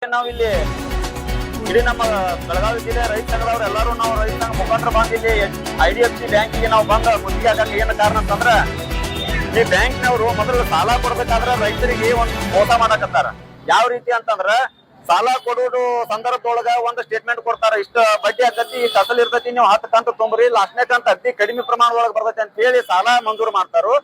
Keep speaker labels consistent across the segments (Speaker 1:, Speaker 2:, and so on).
Speaker 1: ನಾವಿಲ್ಲಿ ಇಡೀ ನಮ್ಮ ಬೆಳಗಾವಿ ಜಿಲ್ಲೆ ರೈತ ಸಂಘದವ್ರು ಎಲ್ಲರೂ ನಾವು ರೈತ ಸಂಘ ಮುಖಂಡರು ಬಂದು ಇಲ್ಲಿ IDFC ಬ್ಯಾಂಕಿಗೆ ನಾವು ಬಂದ ಗುತ್ತಿಗೆ ಹಾಕಕ್ಕೆ ಏನು ಕಾರಣ ಅಂತಂದ್ರ ಈ ಬ್ಯಾಂಕ್ನವರು ಮೊದಲು ಸಾಲ ಕೊಡ್ಬೇಕಾದ್ರೆ ರೈತರಿಗೆ ಒಂದು ಮೋಸ ಮಾಡಕತ್ತಾರ. ಯಾವ ರೀತಿ ಅಂತಂದ್ರ ಸಾಲ ಕೊಡುವುದು ಸಂದರ್ಭದೊಳಗ ಒಂದು ಸ್ಟೇಟ್ಮೆಂಟ್ ಕೊಡ್ತಾರ, ಇಷ್ಟ ಬಡ್ಡಿ ಆಕತಿ, ಇಷ್ಟ ಅಸಲ್ ಇರ್ತೈತಿ, ನೀವು 10 ಕಂತು ತುಂಬ್ರಿ, ಲಾಸ್ಟ್ನೇ ಕಂತು ಅತಿ ಕಡಿಮೆ ಪ್ರಮಾಣದೊಳಗೆ ಬರ್ತೈತಿ ಅಂತ ಹೇಳಿ ಸಾಲ ಮಂಜೂರು ಮಾಡ್ತಾರು.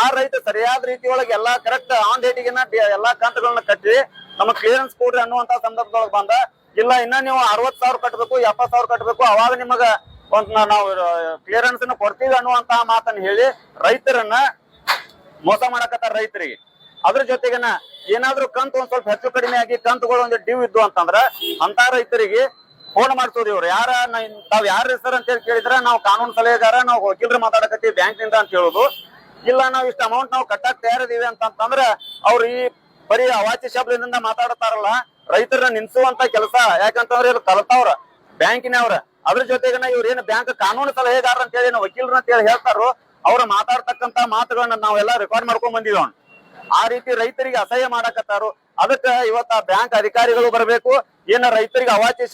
Speaker 1: ಆ ರೈತ ಸರಿಯಾದ ರೀತಿಯೊಳಗೆ ಎಲ್ಲಾ ಕರೆಕ್ಟ್ ಆನ್ ಡೇಟಿಗೆ ಎಲ್ಲಾ ಕಂತುಗಳನ್ನ ಕಟ್ಟಿ ನಮಗ್ ಕ್ಲಿಯರೆನ್ಸ್ ಕೊಡ್ರಿ ಅನ್ನುವಂತ ಸಂದರ್ಭದೊಳಗೆ ಬಂದ, ಇಲ್ಲ ಇನ್ನ ನೀವು 60,000 ಕಟ್ಟಬೇಕು, 70,000 ಕಟ್ಟಬೇಕು, ಅವಾಗ ನಿಮಗ ಒಂದ್ ನಾವು ಕ್ಲಿಯರೆನ್ಸ್ ಕೊಡ್ತೀವಿ ಅನ್ನುವಂತ ಮಾತನ್ನ ಹೇಳಿ ರೈತರನ್ನ ಮೋಸ ಮಾಡಕತ್ತಾರ ರೈತರಿಗೆ. ಅದ್ರ ಜೊತೆಗನ ಏನಾದ್ರೂ ಕಂತು ಒಂದ್ ಸ್ವಲ್ಪ ಹೆಚ್ಚು ಕಡಿಮೆ ಆಗಿ ಕಂತುಗಳು ಒಂದು ಡ್ಯೂ ಇದ್ದು ಅಂತಂದ್ರ ಅಂತ ರೈತರಿಗೆ ಫೋನ್ ಮಾಡ್ಸೋದು. ಇವ್ರು ತಾವ್ ಯಾರ ಹೆಸರು ಅಂತ ಹೇಳಿ ಕೇಳಿದ್ರ ನಾವು ಕಾನೂನು ಸಲಹೆಗಾರ, ನಾವು ವಕೀಲರು ಮಾತಾಡಕತ್ತೀವಿ ಬ್ಯಾಂಕ್ ನಿಂದ ಅಂತ ಹೇಳುದು. ಇಲ್ಲ ನಾವ್ ಇಷ್ಟ ಅಮೌಂಟ್ ನಾವು ಕಟ್ಟಕ್ ತಯಾರಿದೀವಿ ಅಂತಂದ್ರ ಅವ್ರು ಈ ಬರೀ ಅವಾಚ್ಯ ಶಬ್ದದಿಂದ ಮಾತಾಡ್ತಾರಲ್ಲ, ರೈತರನ್ನ ನಿನ್ಸುವಂತ ಕೆಲಸ. ಯಾಕಂತಂದ್ರೆ ಇವ್ರು ಕಲ್ತವ್ರ ಬ್ಯಾಂಕಿನವ್ರ. ಅದ್ರ ಜೊತೆಗನ ಇವ್ರ ಏನು ಬ್ಯಾಂಕ್ ಕಾನೂನು ಸಲಹೆಗಾರ ಅಂತ ಹೇಳಿ ವಕೀಲರು ಅಂತ ಹೇಳಿ ಹೇಳ್ತಾರೋ ಅವ್ರು ಮಾತಾಡ್ತಕ್ಕಂತ ಮಾತುಗಳನ್ನ ನಾವೆಲ್ಲ ರೆಕಾರ್ಡ್ ಮಾಡ್ಕೊಂಡ್ ಬಂದಿವಿ. ಆ ರೀತಿ ರೈತರಿಗೆ ಅಸಹ್ಯ ಮಾಡಕತ್ತಾರು. ಅದಕ್ಕ ಇವತ್ತ ಬ್ಯಾಂಕ್ ಅಧಿಕಾರಿಗಳು ಬರಬೇಕು, ಏನ ರೈತರಿಗೆ ಅವಾಚ್ಯ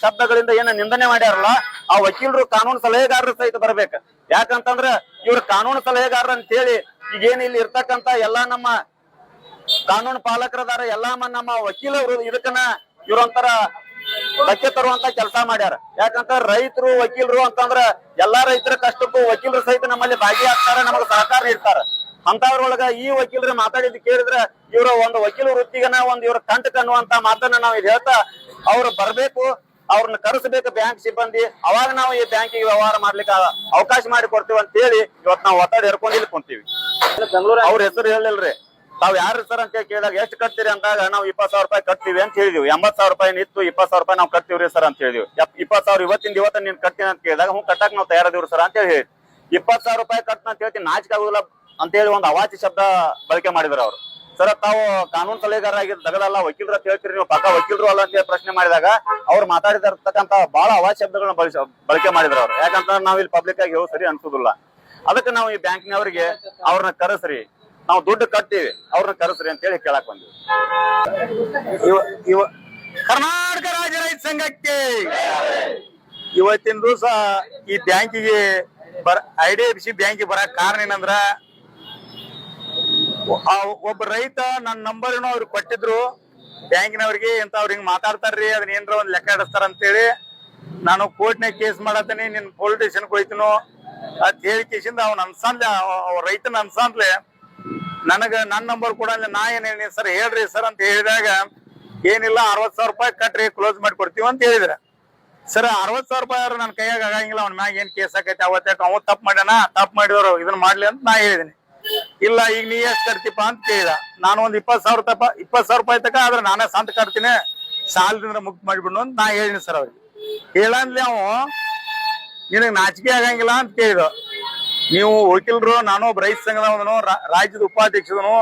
Speaker 1: ಶಬ್ದಗಳಿಂದ ಏನ ನಿಂದನೆ ಮಾಡ್ಯಾರಲ್ಲ ಆ ವಕೀಲರು ಕಾನೂನು ಸಲಹೆಗಾರರು ಸಹಿತ ಬರ್ಬೇಕ. ಯಾಕಂತಂದ್ರ ಇವ್ರ ಕಾನೂನು ಸಲಹೆಗಾರ ಅಂತ ಹೇಳಿ ಈಗೇನ್ ಇಲ್ಲಿ ಇರ್ತಕ್ಕಂತ ಎಲ್ಲಾ ನಮ್ಮ ಕಾನೂನು ಪಾಲಕರದಾರ, ಎಲ್ಲಾ ನಮ್ಮ ವಕೀಲರು ಇದಕ್ಕನ್ನ ಇವ್ರೊಂಥರ ಧಕ್ಕೆ ತರುವಂತ ಕೆಲಸ ಮಾಡ್ಯಾರ. ಯಾಕಂತ ರೈತರು ವಕೀಲರು ಅಂತಂದ್ರ ಎಲ್ಲಾ ರೈತರ ಕಷ್ಟಕ್ಕೂ ವಕೀಲರು ಸಹಿತ ನಮ್ಮಲ್ಲಿ ಭಾಗಿಯಾಗ್ತಾರ, ನಮಗ ಸಹಕಾರ ನೀಡ್ತಾರ. ಅಂತವ್ರೊಳಗ ಈ ವಕೀಲರು ಮಾತಾಡಿದ್ ಕೇಳಿದ್ರೆ ಇವ್ರ ಒಂದು ವಕೀಲ ವೃತ್ತಿಗನ ಒಂದ್ ಇವ್ರ ಕಂಟಕ ಅನ್ನುವಂತ ಮಾತನ್ನ ನಾವ್ ಇದು ಹೇಳ್ತಾ ಅವ್ರು ಬರ್ಬೇಕು, ಅವ್ರನ್ನ ಕರೆಸಬೇಕು ಬ್ಯಾಂಕ್ ಸಿಬ್ಬಂದಿ. ಅವಾಗ ನಾವು ಈ ಬ್ಯಾಂಕಿಗೆ ವ್ಯವಹಾರ ಮಾಡ್ಲಿಕ್ಕೆ ಅವಕಾಶ ಮಾಡಿ ಕೊಡ್ತೀವಿ ಅಂತ ಹೇಳಿ ಇವತ್ ನಾವು ಒತ್ತಡ ಹೇರ್ಕೊಂಡು ಇಲ್ಲಿ ಕುಂತೀವಿ. ಅವ್ರ ಹೆಸರು ಹೇಳಿಲ್ರಿ, ತಾವ್ ಯಾರ ಹೆಸರು ಅಂತ ಕೇಳಿದಾಗ ಎಷ್ಟು ಕಟ್ತೀರಿ ಅಂದಾಗ ನಾವು 20,000 ರೂಪಾಯಿ ಕಟ್ತೀವಿ ಅಂತ ಹೇಳಿದ್ವಿ. 80,000 ರೂಪಾಯಿ ನಿತ್ತು, 20,000 ರೂಪಾಯಿ ನಾವು ಕಟ್ತೀವ್ರಿ ಸರ್ ಅಂತ ಹೇಳಿದ್ವಿ. 20,000 ಇವತ್ತ ನೀನ್ ಕಟ್ತೀನಿ ಅಂತ ಕೇಳಿದಾಗ ಹ್ಞೂ ಕಟ್ಟಕ್ ನಾವು ತಯಾರದಿವ್ರಿ ಸರ್ ಅಂತ ಹೇಳಿ 20,000 ರೂಪಾಯಿ ಕಟ್ನ ಅಂತ ಹೇಳ್ತೀನಿ, ನಾಚಿಕೆ ಆಗುದಿಲ್ಲ ಅಂತ ಹೇಳಿ ಒಂದು ಅವಾಚ್ಯ ಶಬ್ದ ಬಳಕೆ ಮಾಡಿದ್ರು ಅವ್ರು. ಸರ್ ತಾವು ಕಾನೂನು ಸಲಹೆಗಾರ ಆಗಿದ್ ದಗದಲ್ಲ ವಕೀಲರು ಅಂತ ಹೇಳ್ತೀರಿ, ನೀವು ಪಕ್ಕ ವಕೀಲರು ಅಲ್ಲ ಅಂತ ಹೇಳಿ ಪ್ರಶ್ನೆ ಮಾಡಿದಾಗ ಅವ್ರು ಮಾತಾಡಿದಿರ್ತಕ್ಕಂತ ಬಹಳ ಅವಾಚ್ಯ ಶಬ್ದಗಳನ್ನ ಬಳಕೆ ಮಾಡಿದ್ರು ಅವ್ರು. ಯಾಕಂತಂದ್ರೆ ನಾವ್ ಇಲ್ಲಿ ಪಬ್ಲಿಕ್ ಆಗಿ ಹೇಳೋದು ಸರಿ ಅನ್ಸುದಿಲ್ಲ. ಅದಕ್ಕೆ ನಾವು ಈ ಬ್ಯಾಂಕಿನವರಿಗೆ ಅವ್ರನ್ನ ಕರೆಸ್ರಿ, ನಾವು ದುಡ್ಡು ಕಟ್ತೀವಿ, ಅವ್ರನ್ನ ಕರೆಸ್ರಿ ಅಂತ ಹೇಳಿ ಕೇಳಕ್ ಬಂದ್ವಿ. ಕರ್ನಾಟಕ ರಾಜ್ಯ ರೈತ ಸಂಘಕ್ಕೆ ಇವತ್ತಿನ ದಿವಸ ಈ ಬ್ಯಾಂಕಿಗೆ IDFC ಬ್ಯಾಂಕಿಗೆ ಬರಕ್ ಕಾರಣ ಏನಂದ್ರ ಒಬ್ಬ ರೈತ ನನ್ನ ನಂಬರ್ ಅವ್ರಿಗೆ ಕೊಟ್ಟಿದ್ರು ಬ್ಯಾಂಕಿನವ್ರಿಗೆ, ಅವ್ರ ಹಿಂಗ್ ಮಾತಾಡ್ತಾರ್ರಿ, ಅದನ್ನ ಏನ್ರ ಒಂದ್ ಲೆಕ್ಕ ಇಡಿಸ್ತಾರ ಅಂತೇಳಿ ನಾನು ಕೋರ್ಟ್ನಾಗ ಕೇಸ್ ಮಾಡತ್ತೀನಿ, ನಿನ್ ಪೊಲೀಸ್ ಸ್ಟೇಷನ್ಗೆ ಹೋಯ್ತನು ಅಂತ ಹೇಳಿ ಕೇಸಿಂದ ಅವ್ನ ಅನ್ಸಂದ್ಲೆ ರೈತನ ಅನ್ಸಂದ್ಲೆ ನನಗ ನನ್ನ ನಂಬರ್ ಕೊಡಲ್ಲ. ನಾ ಏನೇನಿ ಸರ್ ಹೇಳ್ರಿ ಸರ್ ಅಂತ ಹೇಳಿದಾಗ ಏನಿಲ್ಲ 60,000 ರೂಪಾಯಿ ಕಟ್ರಿ ಕ್ಲೋಸ್ ಮಾಡಿ ಕೊಡ್ತೀವಿ ಅಂತ ಹೇಳಿದ್ರ. ಸರ್ 60,000 ರೂಪಾಯಿ ಅವ್ರು ನನ್ನ ಕೈಯಾಗ ಆಗಂಗಿಲ್ಲ, ಅವ್ನ ಮ್ಯಾಗ ಏನ್ ಕೇಸ್ ಆಕೈತಿ, ಅವತ್ತಾಕ ಅವ್ ತಪ್ಪು ಮಾಡ್ಯಾನ, ತಪ್ಪು ಮಾಡಿದವ್ರು ಇದನ್ನ ಮಾಡ್ಲಿ ಅಂತ ನಾ ಹೇಳಿದೀನಿ. ಇಲ್ಲ ಈಗ ನೀ ಎಷ್ಟ್ ಕಟ್ತೀಪ ಅಂತ ಕೇಳಿದ. ನಾನು ಒಂದ್ 20,000 ರೂಪಾಯಿ ತಕ ಆದ್ರೆ ನಾನೇ ಸಂತ ಕಟ್ತೀನಿ, ಸಾಲದಿಂದ ಮುಕ್ತ ಮಾಡಿಬಿಡು ಅಂತ ನಾ ಹೇಳಿನಿ ಸರ್ ಅವ್ರಿಗೆ. ಹೇಳಂದ್ಲಿ ಅವ ನಿನಗ್ ನಾಚಿಕೆ ಆಗಂಗಿಲ್ಲ ಅಂತ ಕೇಳಿದ. ನೀವು ವಕೀಲರು, ನಾನು ಒಬ್ಬ ರೈತ ಸಂಘದವನು, ರಾಜ್ಯದ ಉಪಾಧ್ಯಕ್ಷದನು,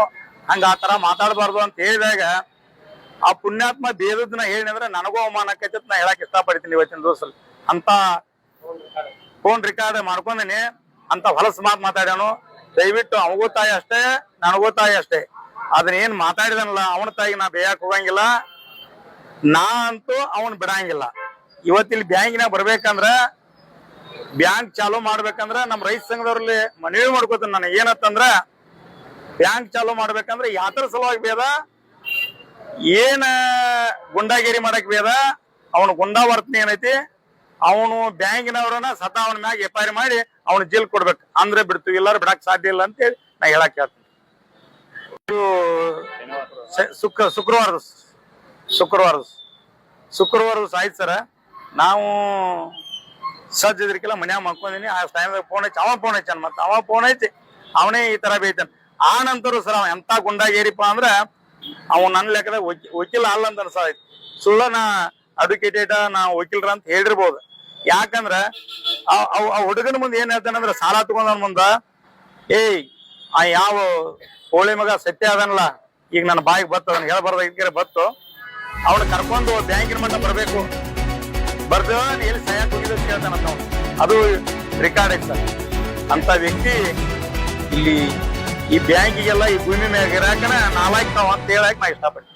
Speaker 1: ಹಂಗ ಆತರ ಮಾತಾಡಬಾರ್ದು ಅಂತ ಹೇಳಿದಾಗ ಆ ಪುಣ್ಯಾತ್ಮ ಬೇದದ್ನ ಹೇಳಿದ್ರೆ ನನಗೂ ಅವಮಾನ ಆಕೈತಿ ನಾ ಹೇಳಕ್ ಇಷ್ಟಪಡ್ತೀನಿ. ಇವತ್ತಿನ ದಿವಸಲ್ಲಿ ಅಂತ ಫೋನ್ ರೆಕಾರ್ಡ್ ಮಾಡ್ಕೊಂಡೇನಿ, ಅಂತ ಹೊಲಸು ಮಾತಾಡ್ಯಾನು. ದಯವಿಟ್ಟು ಅವಗೂ ತಾಯಿ ಅಷ್ಟೇ, ನನಗೂ ತಾಯಿ ಅಷ್ಟೇ. ಅದನ್ನ ಏನ್ ಮಾತಾಡಿದನಲ್ಲ ಅವನ ತಾಯಿಗೆ ನಾ ಬೇಯಕ್ ಹೋಗಂಗಿಲ್ಲ, ನಾ ಅಂತೂ ಅವನ್ ಬಿಡಂಗಿಲ್ಲ. ಇವತ್ತಿಲ್ಲಿ ಬ್ಯಾಂಕಿನಾಗ ಬರ್ಬೇಕಂದ್ರ, ಬ್ಯಾಂಕ್ ಚಾಲೂ ಮಾಡ್ಬೇಕಂದ್ರ ನಮ್ ರೈತ ಸಂಘದವ್ರಲ್ಲಿ ಮನವಿ ಮಾಡ್ಕೋತೀನಿ ನಾನು. ಏನಂತಂದ್ರ ಬ್ಯಾಂಕ್ ಚಾಲೂ ಮಾಡ್ಬೇಕಂದ್ರ ಯಾತ್ರ ಸಲುವಾಗಿ ಬೇದ, ಏನ ಗುಂಡಾಗಿರಿ ಮಾಡಕ್ ಬೇದ, ಅವನು ಗುಂಡಾ ವರ್ತನೆ ಏನೈತಿ, ಅವನು ಬ್ಯಾಂಕಿನವ್ರನ್ನ ಸದಾ ಅವನ ಮ್ಯಾಗ FIR ಮಾಡಿ ಅವನು ಜೈಲ್ ಕೊಡ್ಬೇಕು, ಅಂದ್ರೆ ಬಿಡ್ತೀವಿ, ಎಲ್ಲಾರು ಬಿಡಕ್ ಸಾಧ್ಯ ಇಲ್ಲ ಅಂತೇಳಿ ನಾ ಹೇಳಕ್ ಹೇಳ್ತೀನಿ. ಶುಕ್ರವಾರ ಆಯ್ತು ಸರ. ನಾವು ಸಜ್ಜದ್ರಿಕೆಲ್ಲ ಮನ್ಯಾಗ ಮಾಡ್ಕೊಂಡಿನಿ. ಆ ಟೈಮ್ದಾಗ ಫೋನ್ ಹಚ್ಚಿ ಅವ ಫೋನ್ ಹಚ್ಚಾನ, ಮತ್ತ ಅವ ಫೋನ್ ಹಚ್ಚಿ ಅವನೇ ಈ ತರ ಬೇಯ್ತಾನ. ಆ ನಂತರ ಸರ್ ಅವ ಎಂತ ಗುಂಡಾಗೇರಿಪ್ಪ ಅಂದ್ರ ಅವ್ ನನ್ನ ಲೆಕ್ಕದಾಗ ವಕೀಲ ಅಲ್ಲ ಅಂತ ಅನ್ಸಾಯ್ತು. ಸುಳ್ಳ ನಾ ಅಡ್ವೊಕೇಟೆಡ್, ನಾ ವಕೀಲರ ಅಂತ ಹೇಳಿರ್ಬೋದು. ಯಾಕಂದ್ರ ಆ ಹುಡುಗನ ಮುಂದೆ ಏನ್ ಹೇಳ್ತಾನಂದ್ರ ಸಾಲ ತಗೊಂಡವನ ಮುಂದ, ಏಯ್ ಆ ಯಾವ ಹೋಳಿ ಮಗ ಸತ್ಯ ಅದನಲ್ಲ, ಈಗ ನನ್ನ ಬಾಯಿಗೆ ಬತ್ತು, ಅದನ್ನ ಹೇಳ್ಬಾರ್ದ ಬತ್ತು, ಅವನ ಕರ್ಕೊಂಡು ಬ್ಯಾಂಕಿನ ಮಟ್ಟ ಬರ್ಬೇಕು, ಬರ್ದ ಎಲ್ಲಿ ಸಹಾಯಕ್ ಹೋಗಿದ್ದು ಕೇಳ್ತಾನಂತ. ಅದು ರೆಕಾರ್ಡ್ ಐತೆ ಸರ್. ಅಂತ ವ್ಯಕ್ತಿ ಇಲ್ಲಿ ಈ ಬ್ಯಾಂಕಿಗೆಲ್ಲ ಈ ಭೂಮಿ ಮ್ಯಾಗ ಇರಾಕನ ನಾಲಾಯ್ತಾವ ಅಂತ ಹೇಳಕ್ ನಾ ಇಷ್ಟಪಡ್ತೀನಿ.